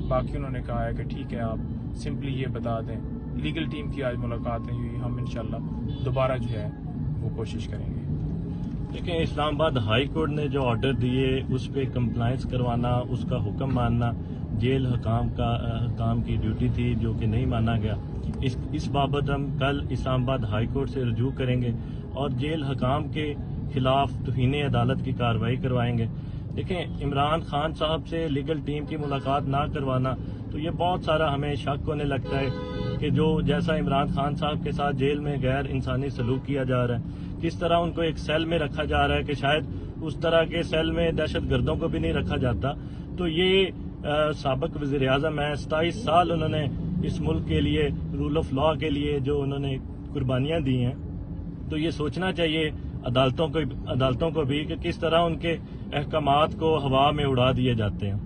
باقی انہوں نے کہا ہے کہ ٹھیک ہے آپ سمپلی یہ بتا دیں. لیگل ٹیم کی آج ملاقاتیں ہوئی, ہم انشاءاللہ دوبارہ جو ہے وہ کوشش کریں گے. دیکھیں, اسلام آباد ہائی کورٹ نے جو آرڈر دیے اس پہ کمپلائنس کروانا, اس کا حکم ماننا جیل حکام کی ڈیوٹی تھی جو کہ نہیں مانا گیا. اس بابت ہم کل اسلام آباد ہائی کورٹ سے رجوع کریں گے اور جیل حکام کے خلاف توہین عدالت کی کارروائی کروائیں گے. دیکھیں, عمران خان صاحب سے لیگل ٹیم کی ملاقات نہ کروانا تو یہ بہت سارا ہمیں شک ہونے لگتا ہے کہ جو جیسا عمران خان صاحب کے ساتھ جیل میں غیر انسانی سلوک کیا جا رہا ہے, کس طرح ان کو ایک سیل میں رکھا جا رہا ہے کہ شاید اس طرح کے سیل میں دہشت گردوں کو بھی نہیں رکھا جاتا. تو یہ سابق وزیر اعظم ہیں, 27 سال انہوں نے اس ملک کے لیے رول آف لاء کے لیے جو انہوں نے قربانیاں دی ہیں. تو یہ سوچنا چاہیے عدالتوں کو بھی کہ کس طرح ان کے احکامات کو ہوا میں اڑا دیے جاتے ہیں.